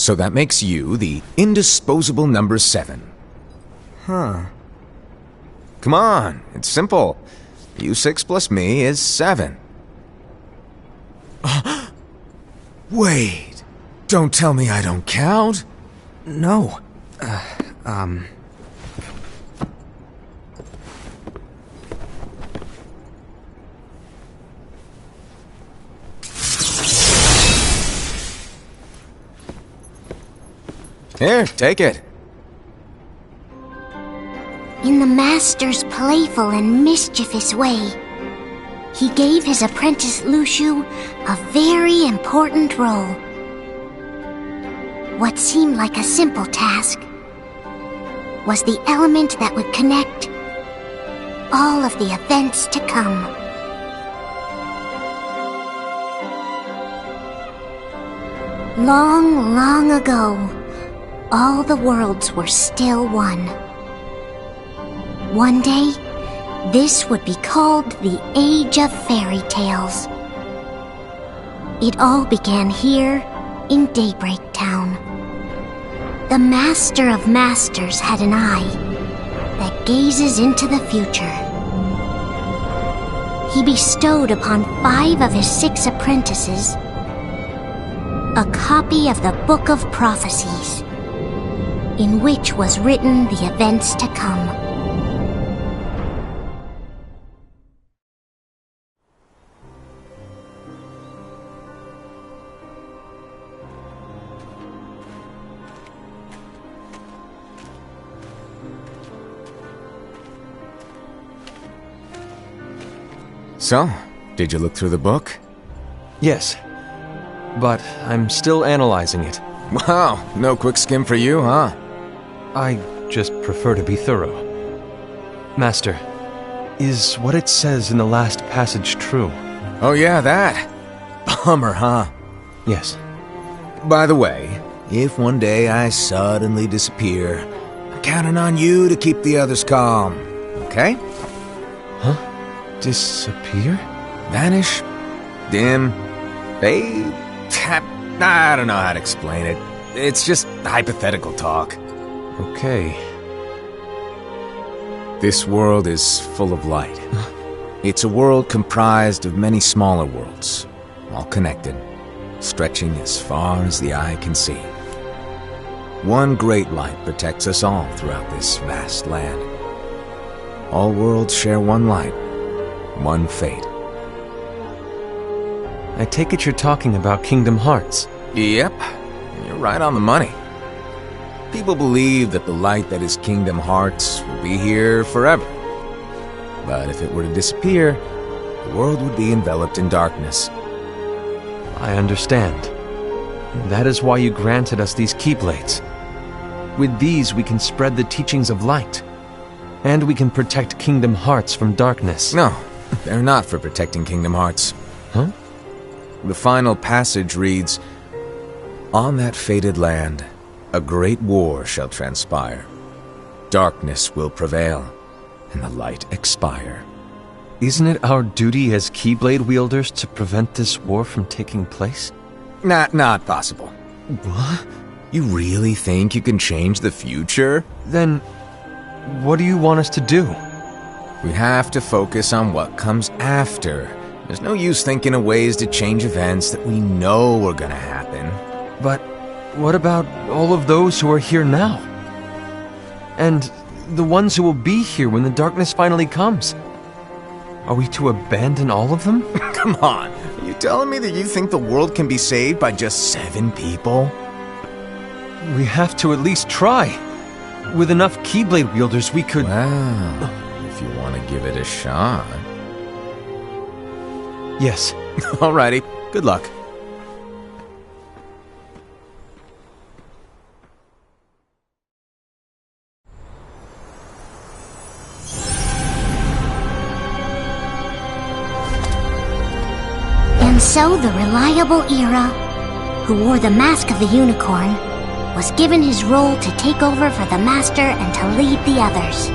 So that makes you the indisposable number 7. Huh. Come on, it's simple. U6 plus me is 7. Wait, don't tell me I don't count. No. Here, take it. In the Master's playful and mischievous way, he gave his apprentice Luciu a very important role. What seemed like a simple task was the element that would connect all of the events to come. Long, long ago, all the worlds were still one. One day, this would be called the Age of Fairy Tales. It all began here in Daybreak Town. The Master of Masters had an eye that gazes into the future. He bestowed upon 5 of his 6 apprentices a copy of the Book of Prophecies, in which was written the events to come. So, did you look through the book? Yes. But I'm still analyzing it. Wow, no quick skim for you, huh? I just prefer to be thorough. Master, is what it says in the last passage true? Oh yeah, that. Bummer, huh? Yes. By the way, if one day I suddenly disappear, I'm counting on you to keep the others calm, okay? Huh? Disappear? Vanish? Dim? Fade? I don't know how to explain it. It's just hypothetical talk. Okay. This world is full of light. It's a world comprised of many smaller worlds, all connected, stretching as far as the eye can see. One great light protects us all throughout this vast land. All worlds share one light, one fate. I take it you're talking about Kingdom Hearts. Yep, you're right on the money. People believe that the light that is Kingdom Hearts will be here forever. But if it were to disappear, the world would be enveloped in darkness. I understand. That is why you granted us these Keyblades. With these we can spread the teachings of light. And we can protect Kingdom Hearts from darkness. No, they're not for protecting Kingdom Hearts. Huh? The final passage reads, "On that fated land, a great war shall transpire. Darkness will prevail, and the light expire." Isn't it our duty as Keyblade wielders to prevent this war from taking place? Not possible. What? You really think you can change the future? Then, what do you want us to do? We have to focus on what comes after. There's no use thinking of ways to change events that we know are gonna happen. But what about all of those who are here now? And the ones who will be here when the darkness finally comes? Are we to abandon all of them? Come on, are you telling me that you think the world can be saved by just 7 people? We have to at least try. With enough Keyblade wielders, we could... Well, if you want to give it a shot. Yes. Alrighty, good luck. And so the reliable Era, who wore the mask of the unicorn, was given his role to take over for the Master and to lead the others.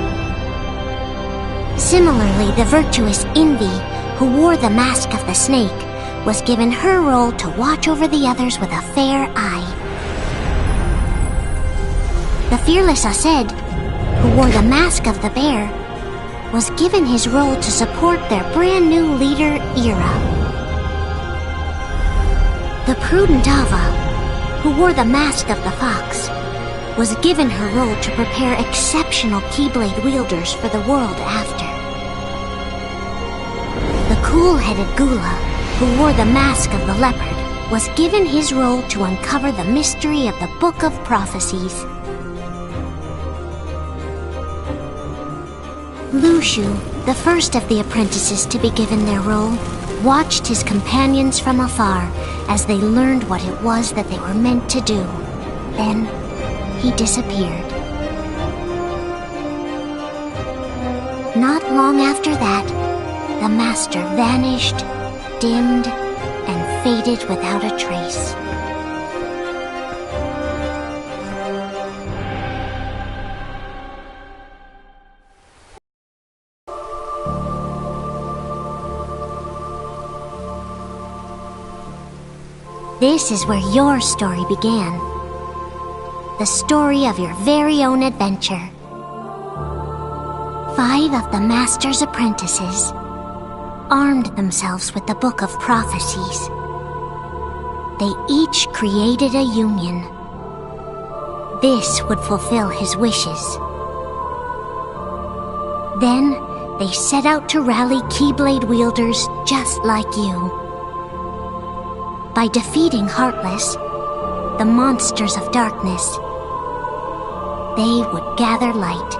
Similarly, the virtuous Envy, who wore the mask of the snake, was given her role to watch over the others with a fair eye. The fearless Ased, who wore the mask of the bear, was given his role to support their brand new leader, Ira. The prudent Ava, who wore the mask of the fox, was given her role to prepare exceptional Keyblade wielders for the world after. The cool-headed Gula, who wore the mask of the leopard, was given his role to uncover the mystery of the Book of Prophecies. Lushu, the first of the apprentices to be given their role, watched his companions from afar as they learned what it was that they were meant to do. Then, he disappeared. Not long after that, the master vanished, dimmed, and faded without a trace. This is where your story began. The story of your very own adventure. 5 of the Master's apprentices armed themselves with the Book of Prophecies. They each created a union. This would fulfill his wishes. Then, they set out to rally Keyblade wielders just like you. By defeating Heartless, the monsters of darkness, they would gather light.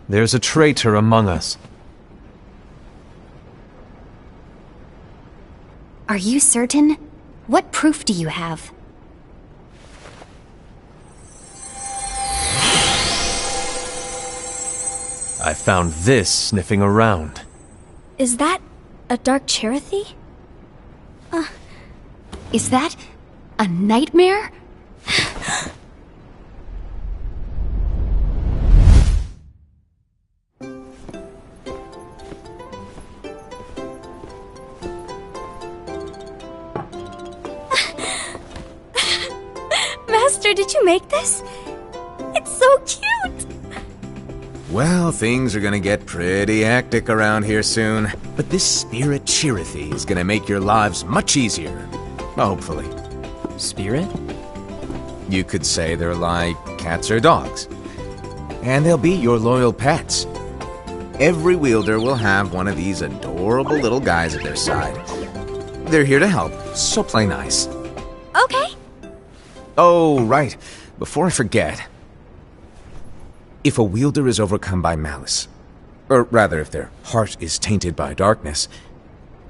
There's a traitor among us. Are you certain? What proof do you have? I found this sniffing around. Is that a dark Cherothy? Is that a nightmare? Master, did you make this? It's so cute! Well, things are gonna get pretty hectic around here soon. But this spirit Cherothy is gonna make your lives much easier. Hopefully. Spirit? You could say they're like cats or dogs. And they'll be your loyal pets. Every wielder will have one of these adorable little guys at their side. They're here to help, so play nice. Okay. Oh, right. Before I forget. If a wielder is overcome by malice, or rather if their heart is tainted by darkness,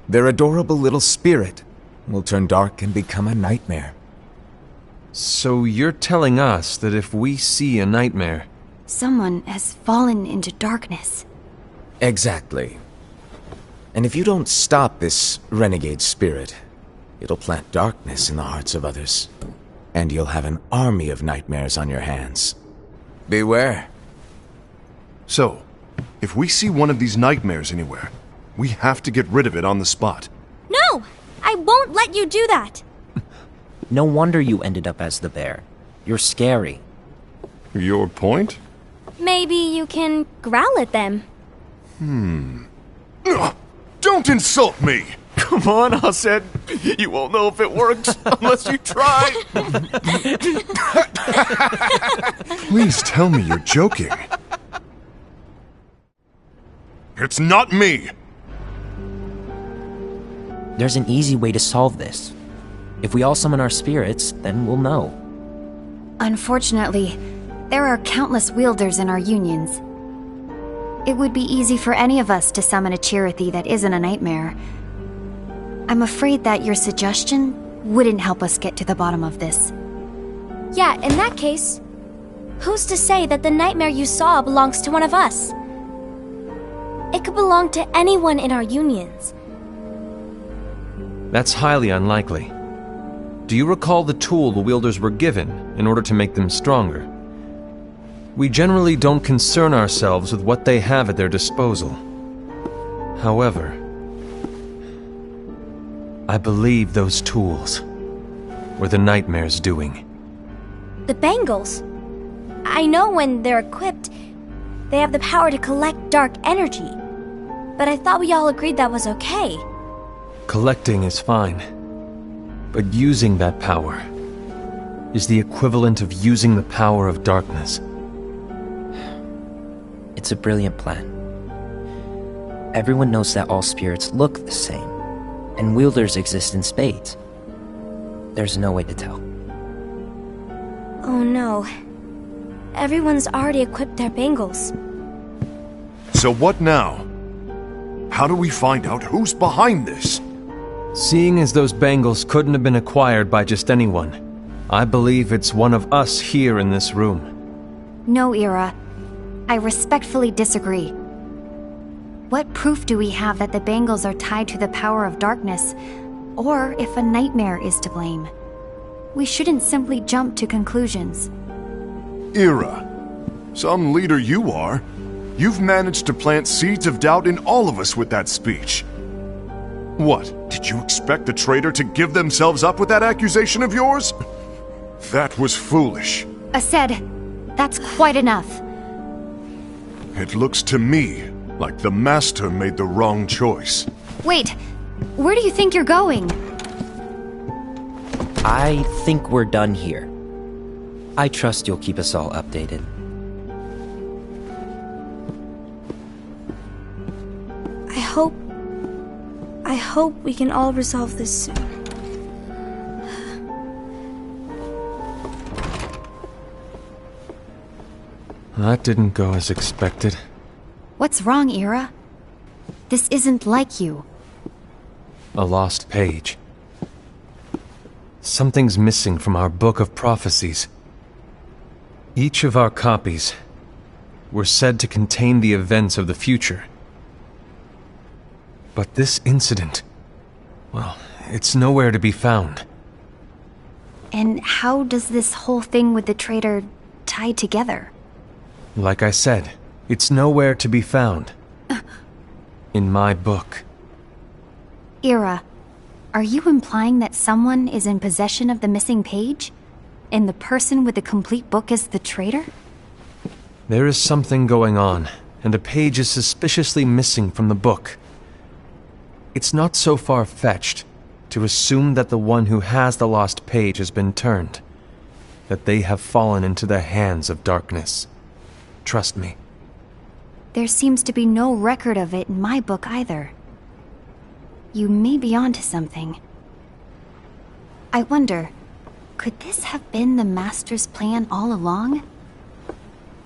their adorable little spirit will turn dark and become a nightmare. So you're telling us that if we see a nightmare... Someone has fallen into darkness. Exactly. And if you don't stop this renegade spirit, it'll plant darkness in the hearts of others. And you'll have an army of nightmares on your hands. Beware. So, if we see one of these nightmares anywhere, we have to get rid of it on the spot. No! I won't let you do that! No wonder you ended up as the bear. You're scary. Your point? Maybe you can growl at them. Don't insult me! Come on, Hased. You won't know if it works unless you try. Please tell me you're joking. It's not me! There's an easy way to solve this. If we all summon our spirits, then we'll know. Unfortunately, there are countless wielders in our unions. It would be easy for any of us to summon a Cherothy that isn't a nightmare. I'm afraid that your suggestion wouldn't help us get to the bottom of this. Yeah, in that case, who's to say that the nightmare you saw belongs to one of us? It could belong to anyone in our unions. That's highly unlikely. Do you recall the tool the wielders were given? in order to make them stronger. We generally don't concern ourselves with what they have at their disposal. However, I believe those tools were the Nightmare's doing. The bangles. I know when they're equipped, they have the power to collect dark energy. But I thought we all agreed that was okay. Collecting is fine, but using that power is the equivalent of using the power of darkness. It's a brilliant plan. Everyone knows that all spirits look the same, and wielders exist in spades. There's no way to tell. Oh no. Everyone's already equipped their bangles. So what now? How do we find out who's behind this? Seeing as those bangles couldn't have been acquired by just anyone, I believe it's one of us here in this room. No, Ira. I respectfully disagree. What proof do we have that the bangles are tied to the power of darkness, or if a nightmare is to blame? We shouldn't simply jump to conclusions. Ira, some leader you are. You've managed to plant seeds of doubt in all of us with that speech. What, did you expect the traitor to give themselves up with that accusation of yours? That was foolish. Aced, that's quite enough. It looks to me like the Master made the wrong choice. Wait, where do you think you're going? I think we're done here. I trust you'll keep us all updated. I hope we can all resolve this soon. That didn't go as expected. What's wrong, Ira? This isn't like you. A lost page. Something's missing from our book of prophecies. Each of our copies were said to contain the events of the future. But this incident, well, it's nowhere to be found. And how does this whole thing with the traitor tie together? Like I said, it's nowhere to be found. In my book. Ira, are you implying that someone is in possession of the missing page? And the person with the complete book is the traitor? There is something going on, and a page is suspiciously missing from the book. It's not so far-fetched to assume that the one who has the lost page has been turned, that they have fallen into the hands of darkness. Trust me. There seems to be no record of it in my book either. You may be onto something. I wonder, could this have been the Master's plan all along?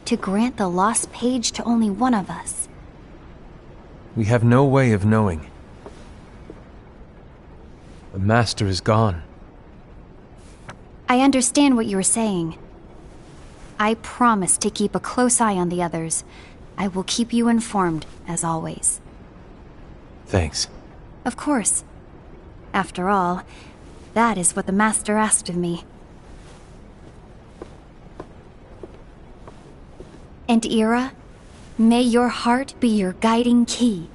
To grant the lost page to only one of us? We have no way of knowing. The Master is gone. I understand what you are saying. I promise to keep a close eye on the others. I will keep you informed, as always. Thanks. Of course. After all, that is what the Master asked of me. And Ira, may your heart be your guiding key.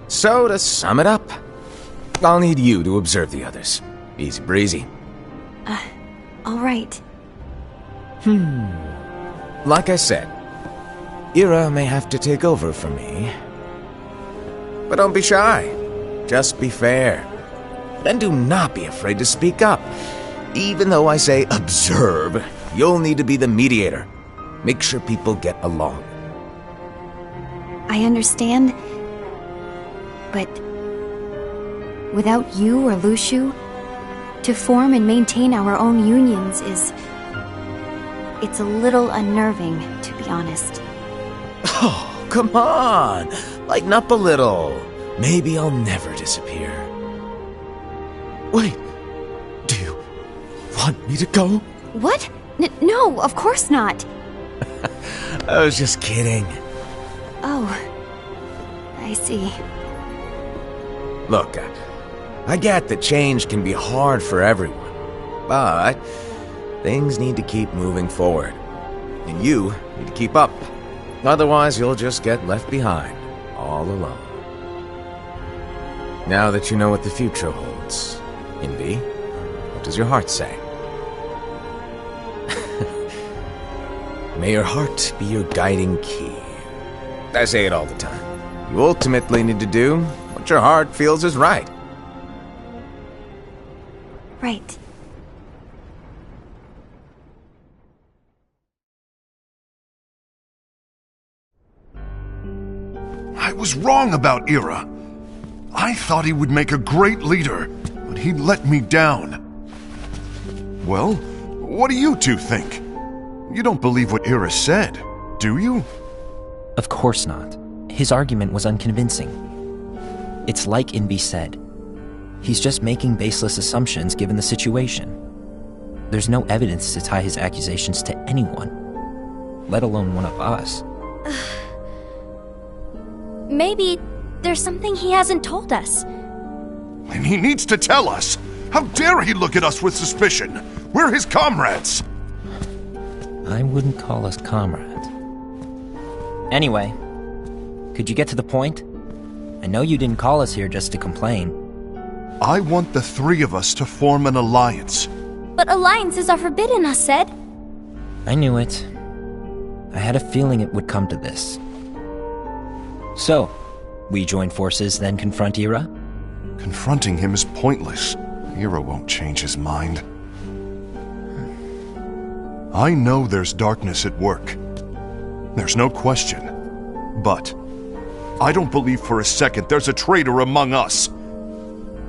So, to sum it up, I'll need you to observe the others. Easy breezy. All right. Like I said, Ira may have to take over for me. But don't be shy. Just be fair. And do not be afraid to speak up. Even though I say observe, you'll need to be the mediator. Make sure people get along. I understand. But without you or Luciu, to form and maintain our own unions it's a little unnerving, to be honest. Oh, come on! Lighten up a little. Maybe I'll never disappear. Wait, do you want me to go? What? No, of course not. I was just kidding. Oh, I see. Look, I get that change can be hard for everyone, but things need to keep moving forward. And you need to keep up. Otherwise, you'll just get left behind, all alone. Now that you know what the future holds, Envy, what does your heart say? May your heart be your guiding key. I say it all the time. You ultimately need to do what your heart feels is right. Right. I was wrong about Ira. I thought he would make a great leader, but he let me down. Well, what do you two think? You don't believe what Ira said, do you? Of course not. His argument was unconvincing. It's like Invi said. He's just making baseless assumptions given the situation. There's no evidence to tie his accusations to anyone, let alone one of us. Maybe there's something he hasn't told us. And he needs to tell us! How dare he look at us with suspicion? We're his comrades! I wouldn't call us comrades. Anyway, could you get to the point? I know you didn't call us here just to complain. I want the three of us to form an alliance. But alliances are forbidden, us said. I knew it. I had a feeling it would come to this. So, we join forces, then confront Ira? Confronting him is pointless. Ira won't change his mind. I know there's darkness at work. There's no question. But I don't believe for a second there's a traitor among us.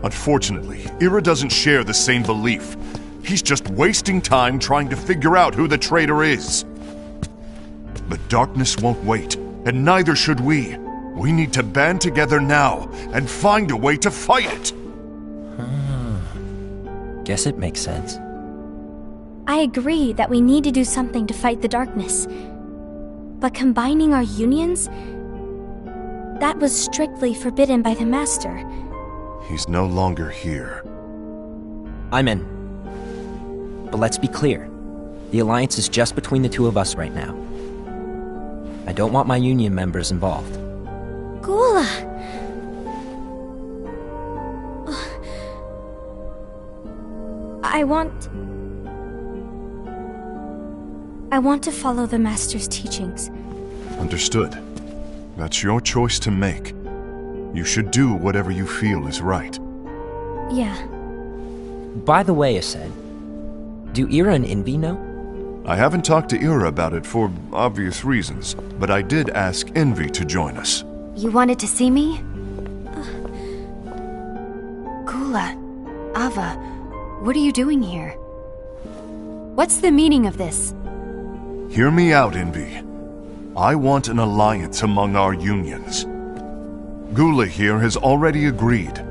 Unfortunately, Ira doesn't share the same belief. He's just wasting time trying to figure out who the traitor is. But darkness won't wait, and neither should we. We need to band together now and find a way to fight it. Guess it makes sense. I agree that we need to do something to fight the darkness. But combining our unions? That was strictly forbidden by the Master. He's no longer here. I'm in. But let's be clear. The alliance is just between the two of us right now. I don't want my union members involved. Gula! I want to follow the Master's teachings. Understood. That's your choice to make. You should do whatever you feel is right. Yeah. By the way, Ased, do Ira and Invi know? I haven't talked to Ira about it for obvious reasons, but I did ask Envy to join us. You wanted to see me? Gula, Ava, what are you doing here? What's the meaning of this? Hear me out, Envy. I want an alliance among our unions. Gula here has already agreed.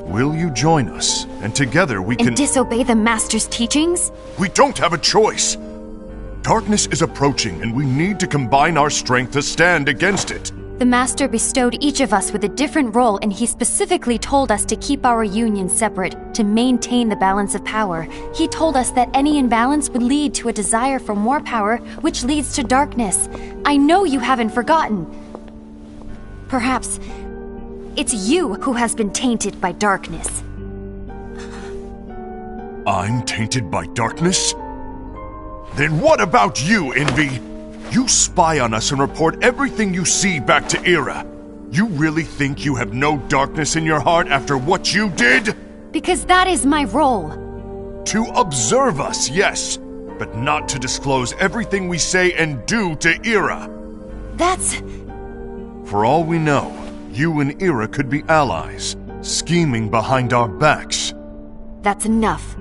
Will you join us, and together we can— And disobey the Master's teachings? We don't have a choice! Darkness is approaching, and we need to combine our strength to stand against it. The Master bestowed each of us with a different role, and he specifically told us to keep our union separate, to maintain the balance of power. He told us that any imbalance would lead to a desire for more power, which leads to darkness. I know you haven't forgotten. Perhaps it's you who has been tainted by darkness. I'm tainted by darkness? Then what about you, Envy? You spy on us and report everything you see back to Ira. You really think you have no darkness in your heart after what you did? Because that is my role. To observe us, yes, but not to disclose everything we say and do to Ira. That's— For all we know, you and Ira could be allies, scheming behind our backs. That's enough.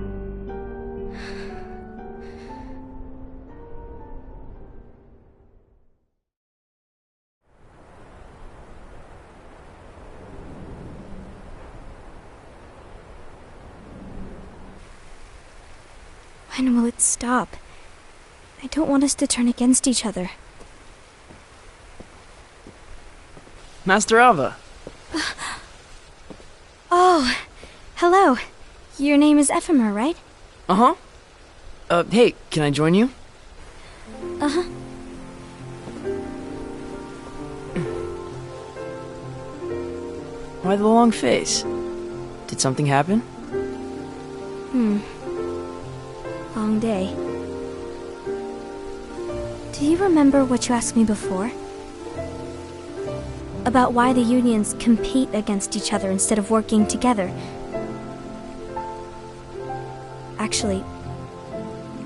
When will it stop? I don't want us to turn against each other. Master Alva. Oh, hello. Your name is Ephemer, right? Uh-huh. Hey, can I join you? Uh-huh. Why the long face? Did something happen? Long day. Do you remember what you asked me before? About why the unions compete against each other instead of working together. Actually,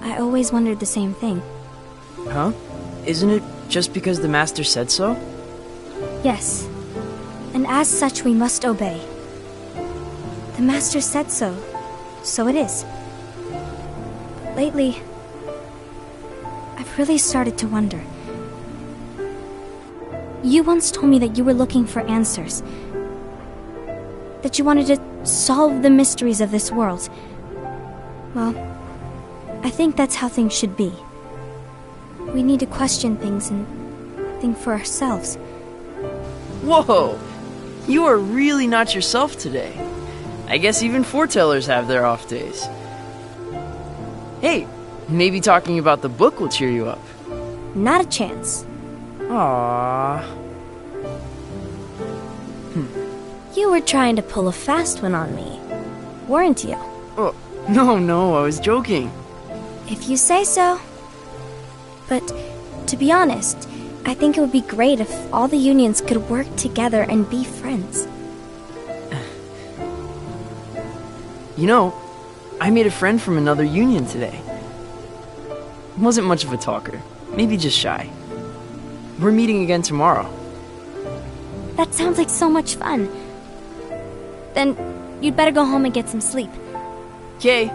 I always wondered the same thing. Huh? Isn't it just because the Master said so? Yes. And as such, we must obey. The Master said so, so it is. But lately, I've really started to wonder. You once told me that you were looking for answers. That you wanted to solve the mysteries of this world. Well, I think that's how things should be. We need to question things and think for ourselves. Whoa! You are really not yourself today. I guess even foretellers have their off days. Hey, maybe talking about the book will cheer you up. Not a chance. Aww. You were trying to pull a fast one on me, weren't you? Oh, no, I was joking. If you say so. But, to be honest, I think it would be great if all the unions could work together and be friends. You know, I made a friend from another union today. Wasn't much of a talker, maybe just shy. We're meeting again tomorrow. That sounds like so much fun. Then, you'd better go home and get some sleep. Okay.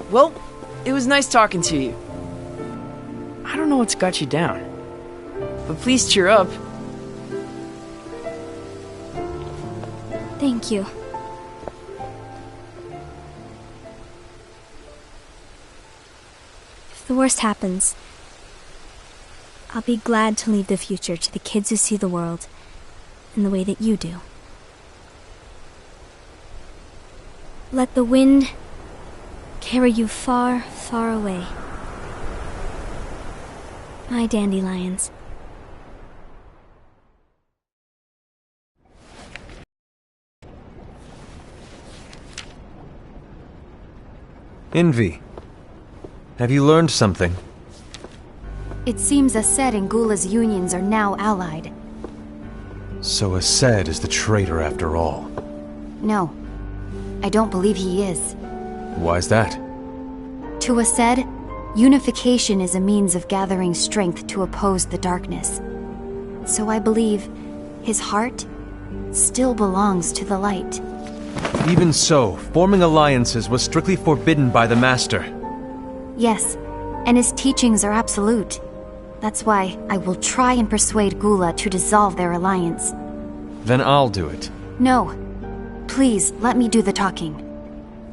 Well, it was nice talking to you. I don't know what's got you down, but please cheer up. Thank you. If the worst happens, I'll be glad to leave the future to the kids who see the world in the way that you do. Let the wind carry you far, far away. My dandelions. Envy. Have you learned something? It seems Ased and Gula's unions are now allied. So Ased is the traitor after all. No, I don't believe he is. Why's that? To Ased, unification is a means of gathering strength to oppose the darkness. So I believe his heart still belongs to the light. Even so, forming alliances was strictly forbidden by the Master. Yes, and his teachings are absolute. That's why I will try and persuade Gula to dissolve their alliance. Then I'll do it. No. Please, let me do the talking.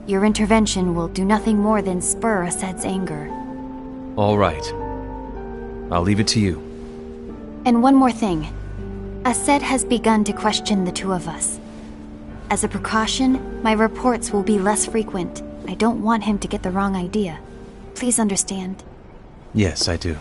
Your intervention will do nothing more than spur Ased's anger. All right. I'll leave it to you. And one more thing. Ased has begun to question the two of us. As a precaution, my reports will be less frequent. I don't want him to get the wrong idea. Please understand. Yes, I do.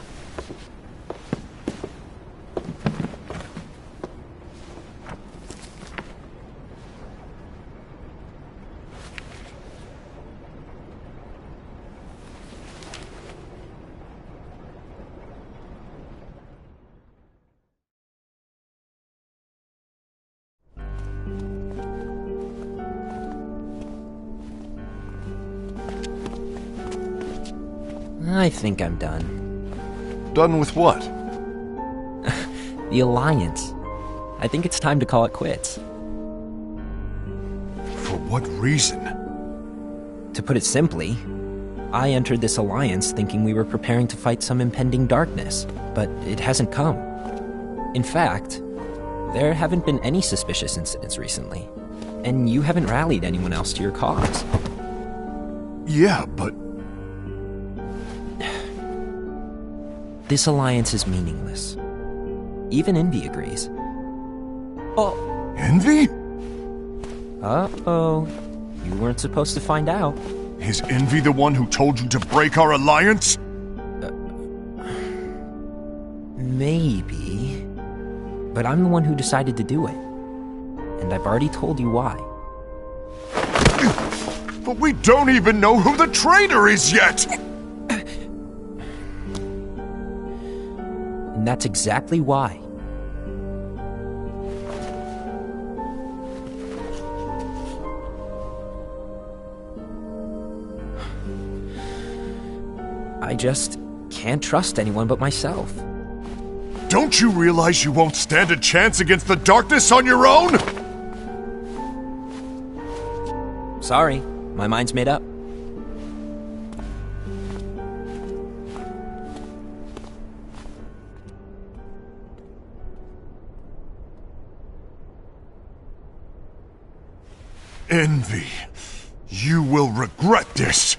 I think I'm done. Done with what? The Alliance. I think it's time to call it quits. For what reason? To put it simply, I entered this alliance thinking we were preparing to fight some impending darkness, but it hasn't come. In fact, there haven't been any suspicious incidents recently, and you haven't rallied anyone else to your cause. Yeah, but This alliance is meaningless. Even Envy agrees. Oh. Envy? Uh-oh. You weren't supposed to find out. Is Envy the one who told you to break our alliance? Maybe. But I'm the one who decided to do it. And I've already told you why. But we don't even know who the traitor is yet! And that's exactly why. I just can't trust anyone but myself. Don't you realize you won't stand a chance against the darkness on your own? Sorry, my mind's made up. Envy, you will regret this.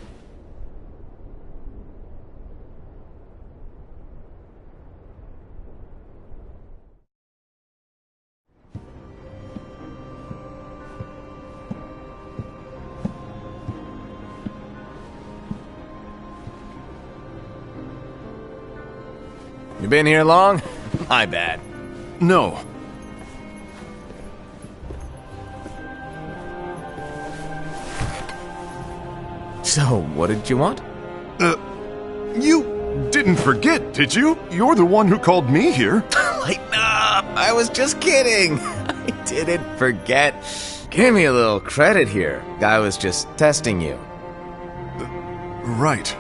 You been here long? My bad. No. So, what did you want? You didn't forget, did you? You're the one who called me here. Lighten up! I was just kidding! I didn't forget. Give me a little credit here. I was just testing you. Right.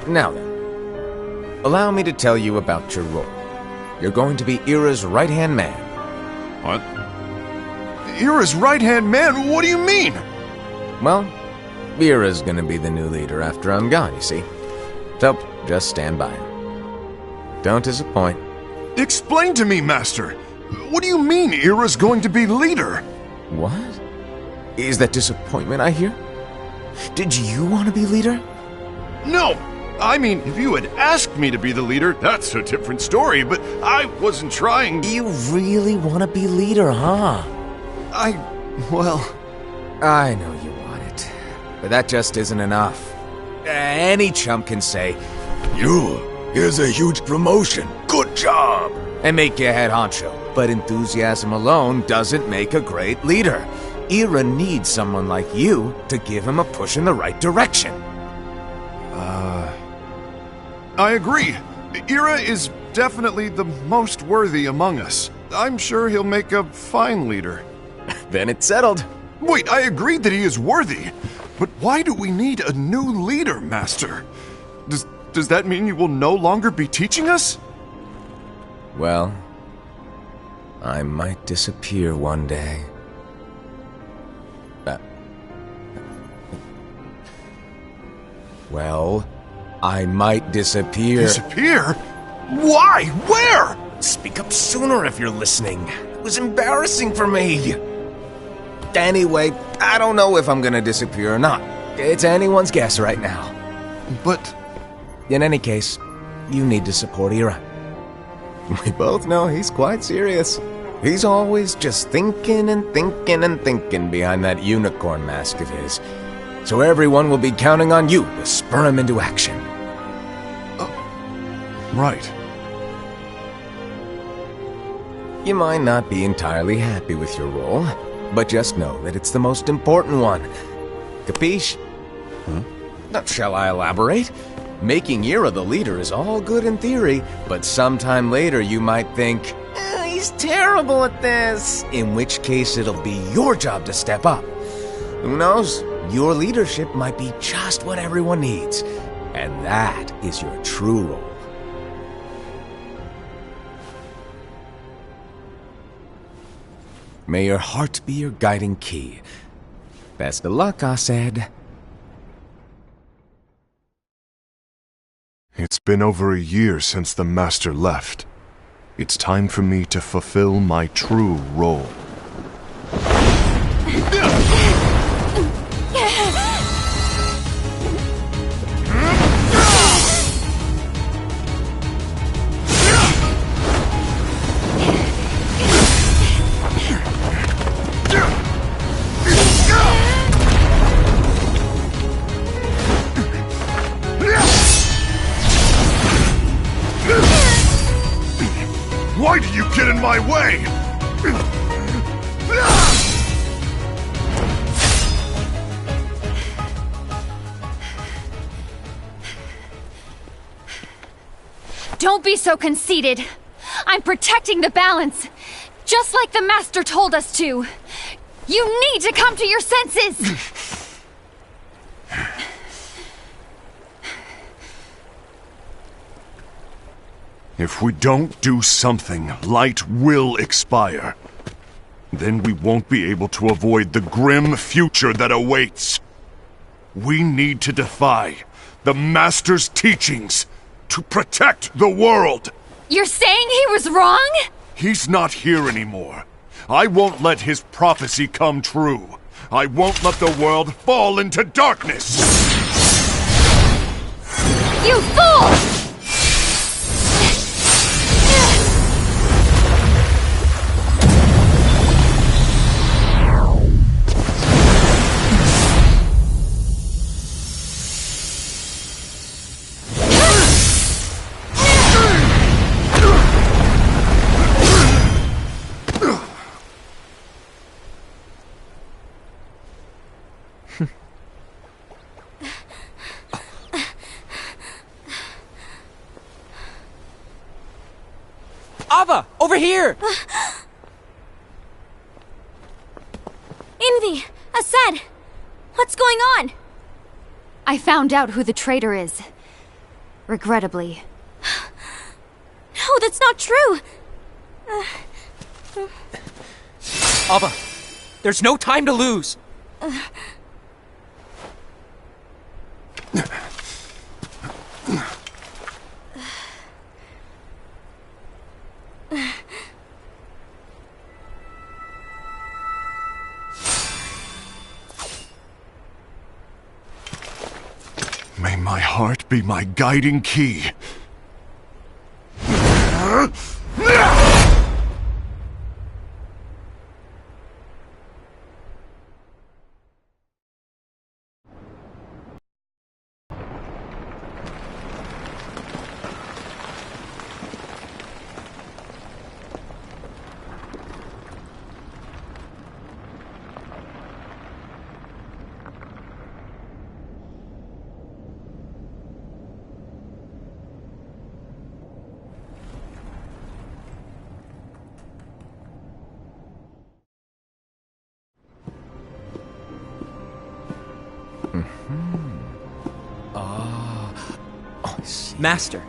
Now then, allow me to tell you about your role. You're going to be Ira's right-hand man. What? Ira's right-hand man? What do you mean? Well, Ira's gonna be the new leader after I'm gone, you see. So, just stand by him. Don't disappoint. Explain to me, Master. What do you mean Ira's going to be leader? What? Is that disappointment I hear? Did you want to be leader? No! I mean, if you had asked me to be the leader, that's a different story, but I wasn't trying. You really want to be leader, huh? Well... I know you want it, but that just isn't enough. Any chump can say, here's a huge promotion, good job, and make you head honcho. But enthusiasm alone doesn't make a great leader. Ira needs someone like you to give him a push in the right direction. I agree. Ira is definitely the most worthy among us. I'm sure he'll make a fine leader. Then it's settled. Wait, I agreed that he is worthy. But why do we need a new leader, Master? Does that mean you will no longer be teaching us? Well, I might disappear one day. Well, I might disappear. Disappear? Why? Where? Speak up sooner if you're listening. It was embarrassing for me. Anyway, I don't know if I'm gonna disappear or not. It's anyone's guess right now. But... In any case, you need to support Ira. We both know he's quite serious. He's always just thinking and thinking and thinking behind that unicorn mask of his. So everyone will be counting on you to spur him into action. Right. You might not be entirely happy with your role, but just know that it's the most important one. Capiche? Now, shall I elaborate? Making Ira the leader is all good in theory, but sometime later you might think, he's terrible at this, in which case it'll be your job to step up. Who knows? Your leadership might be just what everyone needs, and that is your true role. May your heart be your guiding key. Best of luck, I said. It's been over a year since the Master left. It's time for me to fulfill my true role. Don't be so conceited. I'm protecting the balance, just like the Master told us to. You need to come to your senses! If we don't do something, light will expire. Then we won't be able to avoid the grim future that awaits. We need to defy the Master's teachings to protect the world. You're saying he was wrong? He's not here anymore. I won't let his prophecy come true. I won't let the world fall into darkness. You fool! Ava! Over here! Envy! Assad! What's going on? I found out who the traitor is. Regrettably. No, that's not true! Ava! There's no time to lose! May my heart be my guiding key. Master.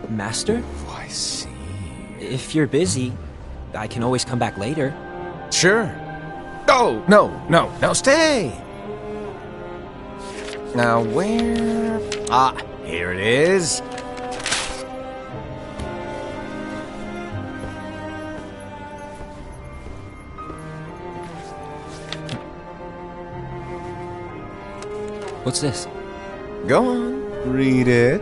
Master? Oh, I see. If you're busy, I can always come back later. Sure. Oh, no, stay! Now, where... Ah, here it is. What's this? Go on, read it.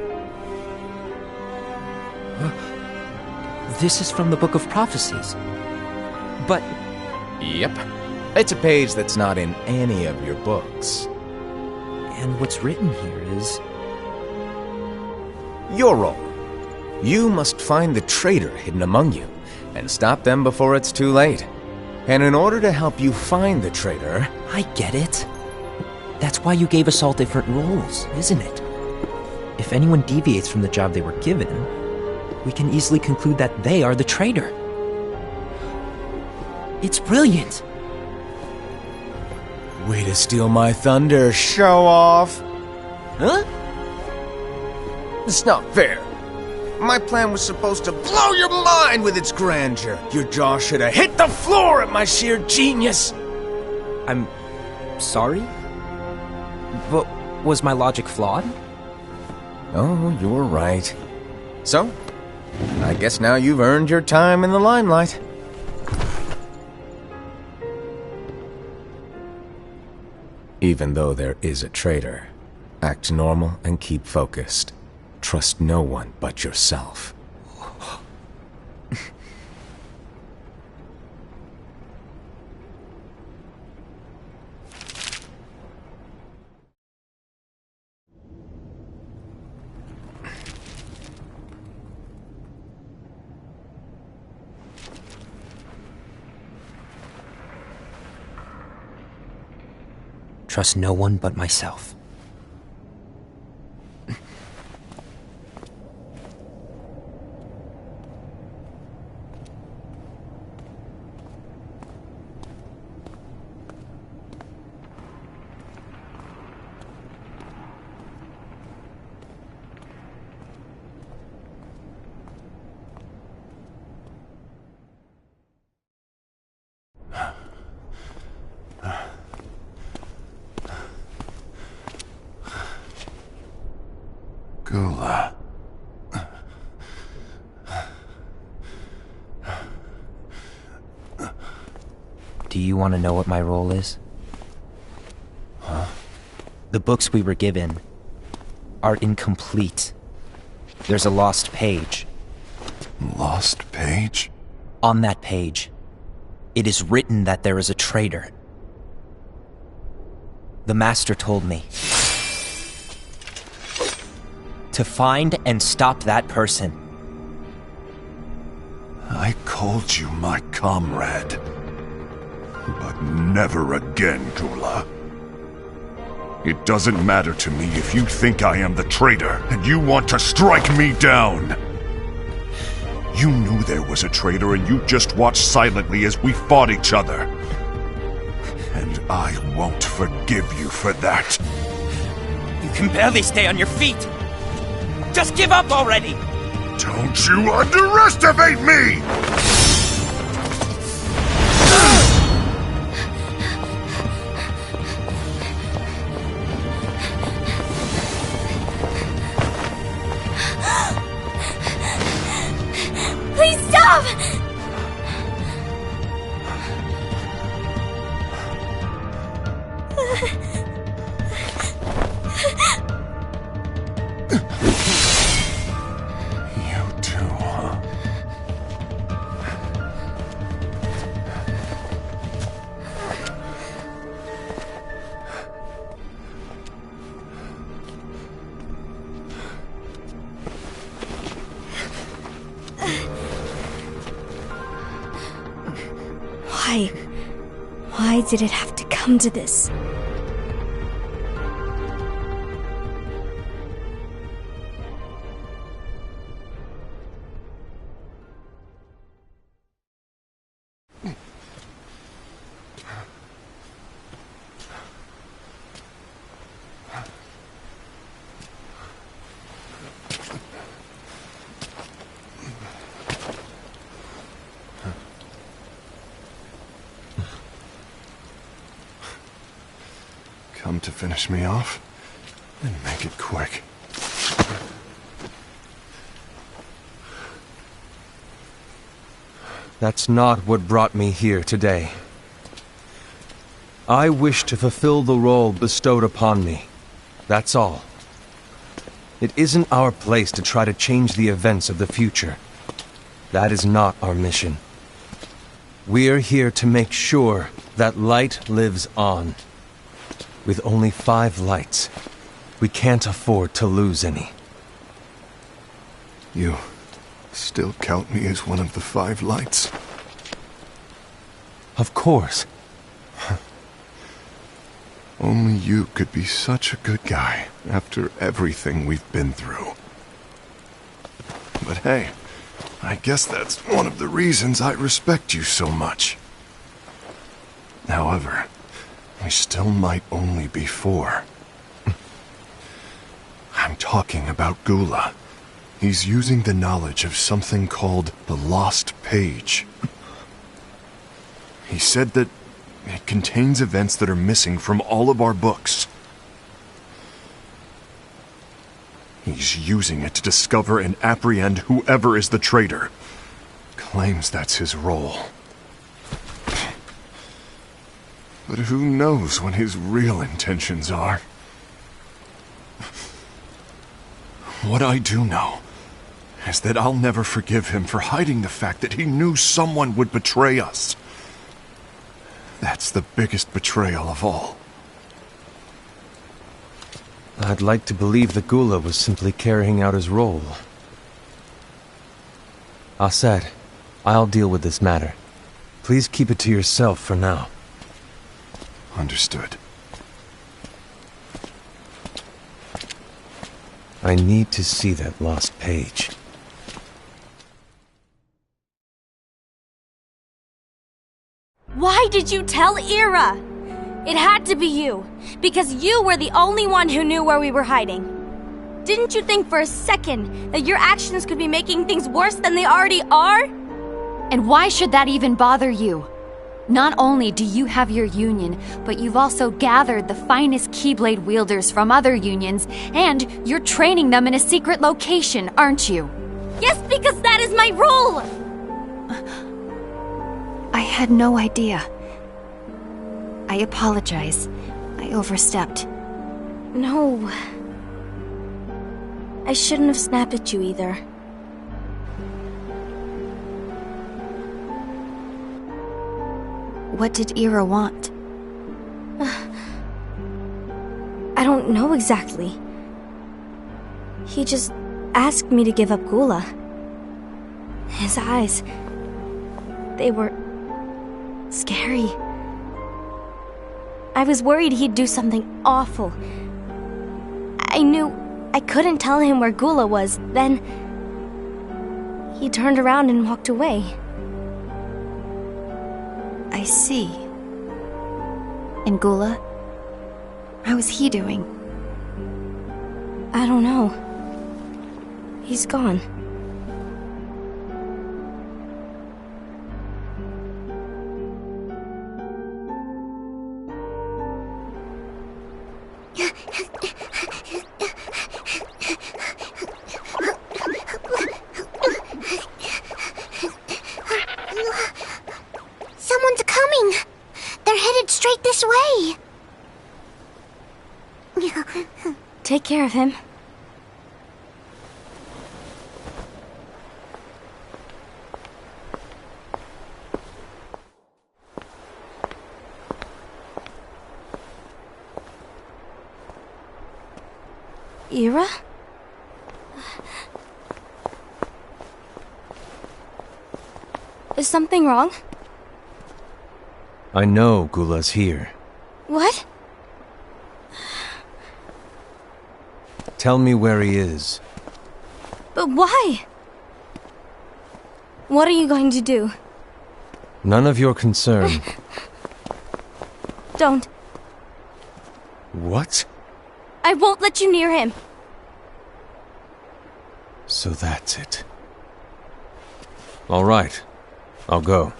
This is from the Book of Prophecies. But... Yep. It's a page that's not in any of your books. And what's written here is... Your role. You must find the traitor hidden among you, and stop them before it's too late. And in order to help you find the traitor... I get it. That's why you gave us all different roles, isn't it? If anyone deviates from the job they were given, we can easily conclude that they are the traitor. It's brilliant! Way to steal my thunder, show off! Huh? It's not fair. My plan was supposed to blow your mind with its grandeur. Your jaw should have hit the floor at my sheer genius! I'm... sorry? But was my logic flawed? Oh, you're right. So, I guess now you've earned your time in the limelight. Even though there is a traitor, act normal and keep focused. Trust no one but yourself. Trust no one but myself. Gula. Do you want to know what my role is? Huh? The books we were given are incomplete. There's a lost page. Lost page? On that page, it is written that there is a traitor. The Master told me to find and stop that person. I called you my comrade. But never again, Gula. It doesn't matter to me if you think I am the traitor and you want to strike me down. You knew there was a traitor and you just watched silently as we fought each other. And I won't forgive you for that. You can barely stay on your feet. Just give up already! Don't you underestimate me! Please stop! You too, huh? Why did it have to come to this? Come to finish me off? Then make it quick. That's not what brought me here today. I wish to fulfill the role bestowed upon me. That's all. It isn't our place to try to change the events of the future. That is not our mission. We're here to make sure that light lives on. With only 5 lights, we can't afford to lose any. You still count me as one of the 5 lights? Of course. Only you could be such a good guy after everything we've been through. But hey, I guess that's one of the reasons I respect you so much. However, we still might only be 4. I'm talking about Gula. He's using the knowledge of something called the Lost Page. He said that it contains events that are missing from all of our books. He's using it to discover and apprehend whoever is the traitor. Claims that's his role. But who knows what his real intentions are? What I do know is that I'll never forgive him for hiding the fact that he knew someone would betray us. That's the biggest betrayal of all. I'd like to believe that Gula was simply carrying out his role. Aset, I'll deal with this matter. Please keep it to yourself for now. Understood. I need to see that lost page. Why did you tell Ira? It had to be you, because you were the only one who knew where we were hiding. Didn't you think for a second that your actions could be making things worse than they already are? And why should that even bother you? Not only do you have your union, but you've also gathered the finest Keyblade wielders from other unions, and you're training them in a secret location, aren't you? Yes, because that is my role! I had no idea. I apologize. I overstepped. No. I shouldn't have snapped at you either. What did Ira want? I don't know exactly. He just asked me to give up Gula. His eyes... they were... scary. I was worried he'd do something awful. I knew I couldn't tell him where Gula was. Then... he turned around and walked away. I see. And Gula? How is he doing? I don't know. He's gone. Someone's coming! They're headed straight this way! Take care of him. Ira? Is something wrong? I know Gula's here. What? Tell me where he is. But why? What are you going to do? None of your concern. Don't. What? I won't let you near him. So that's it. All right. I'll go.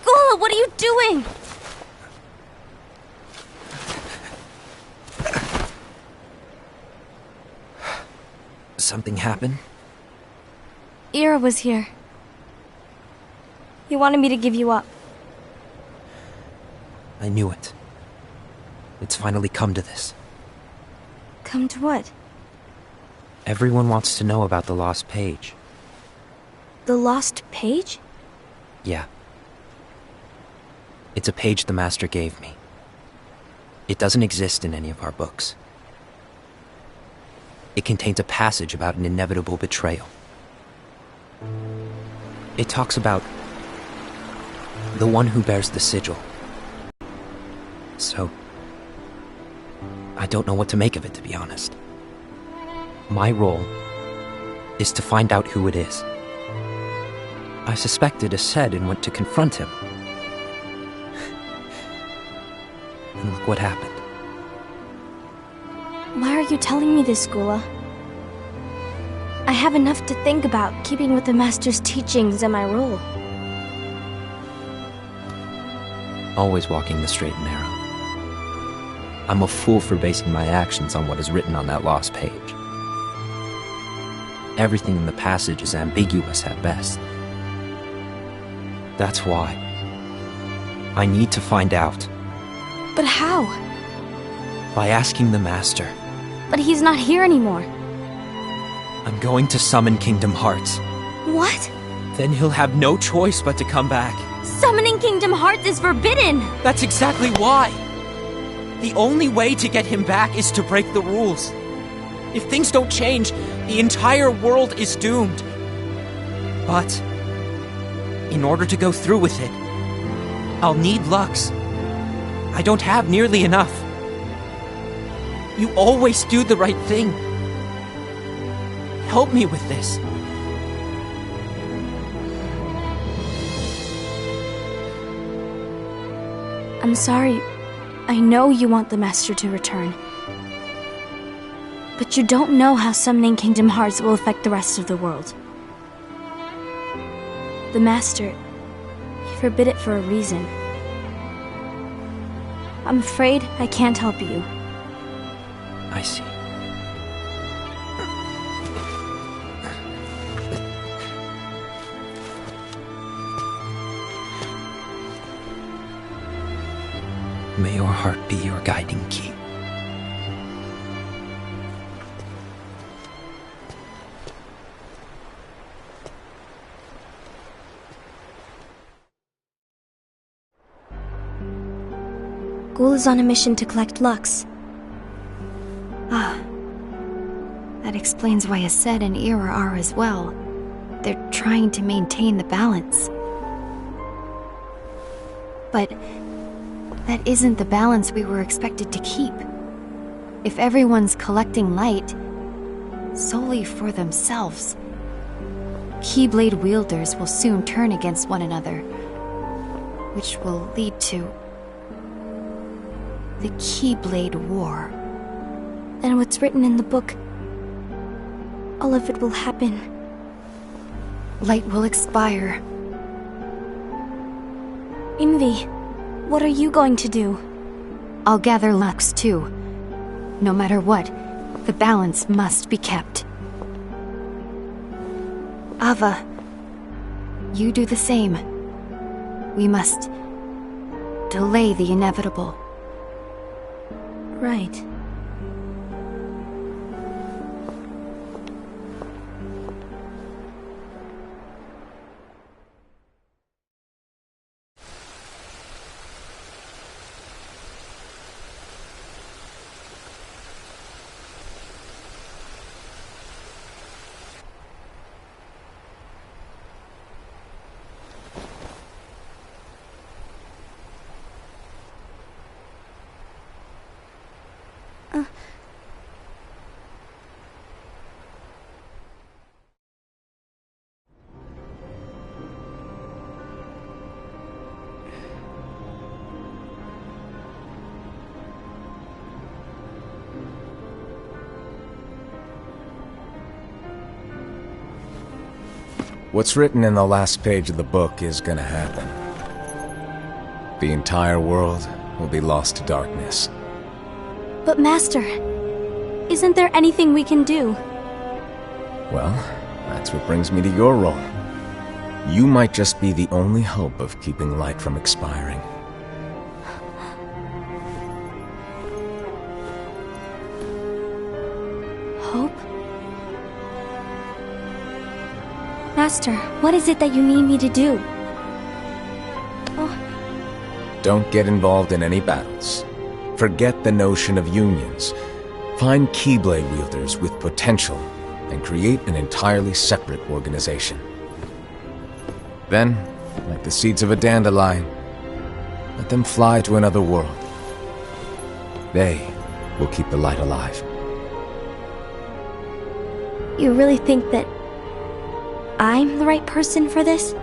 Gula, what are you doing? Something happened? Ira was here. He wanted me to give you up. I knew it. It's finally come to this. Come to what? Everyone wants to know about the lost page. The lost page? Yeah. It's a page the Master gave me. It doesn't exist in any of our books. It contains a passage about an inevitable betrayal. It talks about the one who bears the sigil. So, I don't know what to make of it, to be honest. My role is to find out who it is. I suspected Ased and went to confront him. And look what happened. Why are you telling me this, Gula? I have enough to think about, keeping with the Master's teachings and my role. Always walking the straight and narrow. I'm a fool for basing my actions on what is written on that lost page. Everything in the passage is ambiguous at best. That's why I need to find out. But how? By asking the Master. But he's not here anymore. I'm going to summon Kingdom Hearts. What? Then he'll have no choice but to come back. Summoning Kingdom Hearts is forbidden! That's exactly why! The only way to get him back is to break the rules. If things don't change, the entire world is doomed. But in order to go through with it, I'll need Lux. I don't have nearly enough. You always do the right thing. Help me with this. I'm sorry, I know you want the Master to return. But you don't know how summoning Kingdom Hearts will affect the rest of the world. The Master, he forbid it for a reason. I'm afraid I can't help you. I see. May your heart be your guiding key. Ghoul is on a mission to collect Lux. Ah. That explains why Aced and Ira are as well. They're trying to maintain the balance. But that isn't the balance we were expected to keep. If everyone's collecting light solely for themselves, Keyblade wielders will soon turn against one another, which will lead to the Keyblade War. And what's written in the book, all of it will happen. Light will expire. Envy, what are you going to do? I'll gather Lux too. No matter what, the balance must be kept. Ava, you do the same. We must delay the inevitable. Right. What's written in the last page of the book is gonna happen. The entire world will be lost to darkness. But Master, isn't there anything we can do? Well, that's what brings me to your role. You might just be the only hope of keeping light from expiring. Hope? Master, what is it that you need me to do? Don't get involved in any battles. Forget the notion of unions. Find Keyblade wielders with potential and create an entirely separate organization. Then, like the seeds of a dandelion, let them fly to another world. They will keep the light alive. You really think that I'm the right person for this?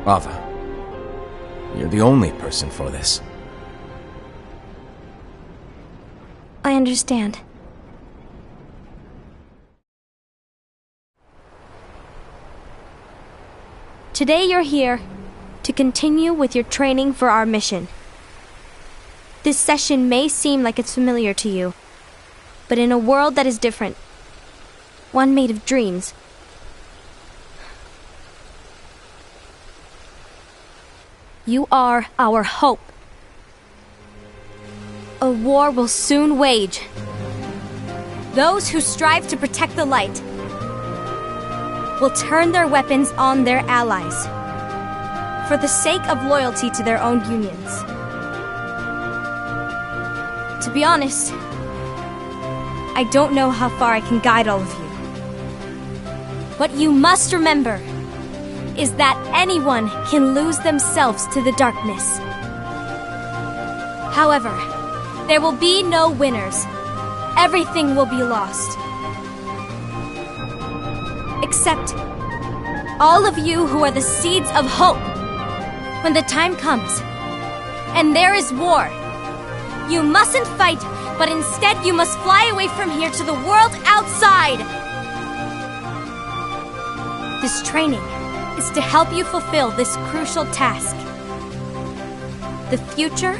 Ava, you're the only person for this. I understand. Today you're here to continue with your training for our mission. This session may seem like it's familiar to you, but in a world that is different, one made of dreams, you are our hope. A war will soon wage. Those who strive to protect the light will turn their weapons on their allies for the sake of loyalty to their own unions. To be honest, I don't know how far I can guide all of you. What you must remember is that anyone can lose themselves to the darkness. However, there will be no winners. Everything will be lost. Except all of you who are the seeds of hope. When the time comes, and there is war, You mustn't fight, but instead you must fly away from here to the world outside! This training is to help you fulfill this crucial task. The future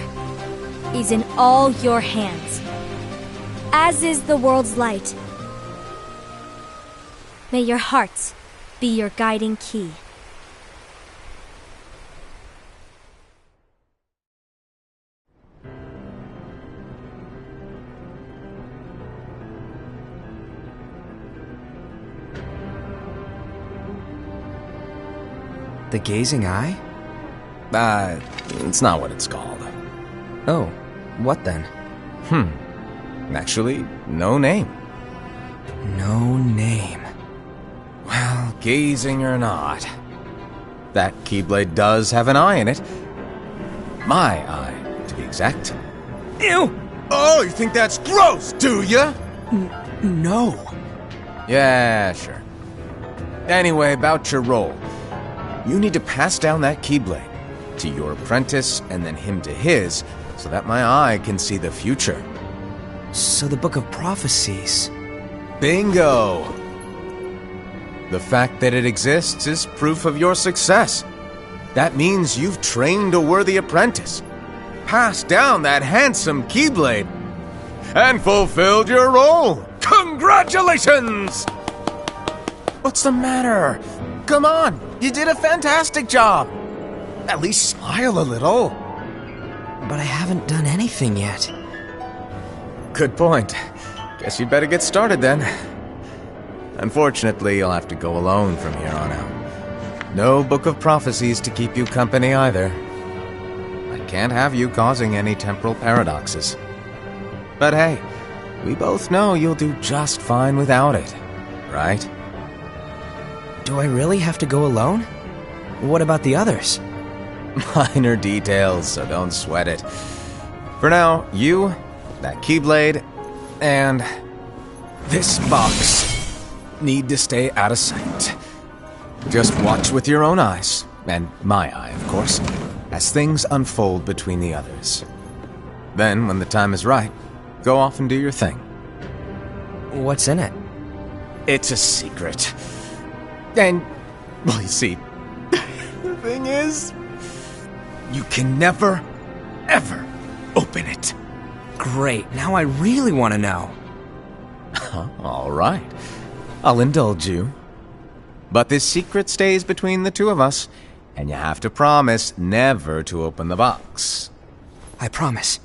is in all your hands, as is the world's light. May your hearts be your guiding key. The gazing eye? It's not what it's called. Oh, what then? Actually, no name. No name. Well, gazing or not, that Keyblade does have an eye in it. My eye, to be exact. Ew! Oh, you think that's gross, do ya? No. Yeah, sure. Anyway, about your role. You need to pass down that Keyblade to your apprentice and then him to his, so that my eye can see the future. So the Book of Prophecies... Bingo! The fact that it exists is proof of your success. That means you've trained a worthy apprentice, passed down that handsome Keyblade, and fulfilled your role. Congratulations! What's the matter? Come on, you did a fantastic job. At least smile a little. But I haven't done anything yet. Good point. Guess you'd better get started then. Unfortunately, you'll have to go alone from here on out. No Book of Prophecies to keep you company either. I can't have you causing any temporal paradoxes. But hey, we both know you'll do just fine without it, right? Do I really have to go alone? What about the others? Minor details, so don't sweat it. For now, you, that Keyblade, and this box need to stay out of sight. Just watch with your own eyes, and my eye, of course, as things unfold between the others. Then, when the time is right, go off and do your thing. What's in it? It's a secret. And, well, you see, the thing is, you can never, ever open it. Great, now I really want to know. All right, I'll indulge you. But this secret stays between the two of us, and you have to promise never to open the box. I promise.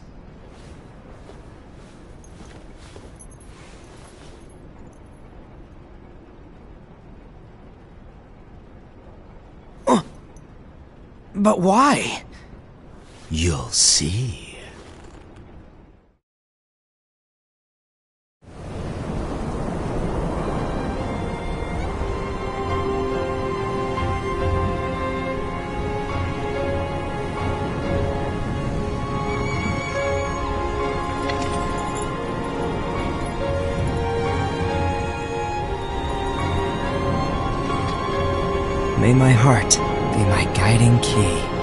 But why? You'll see. May my heart be my guiding key.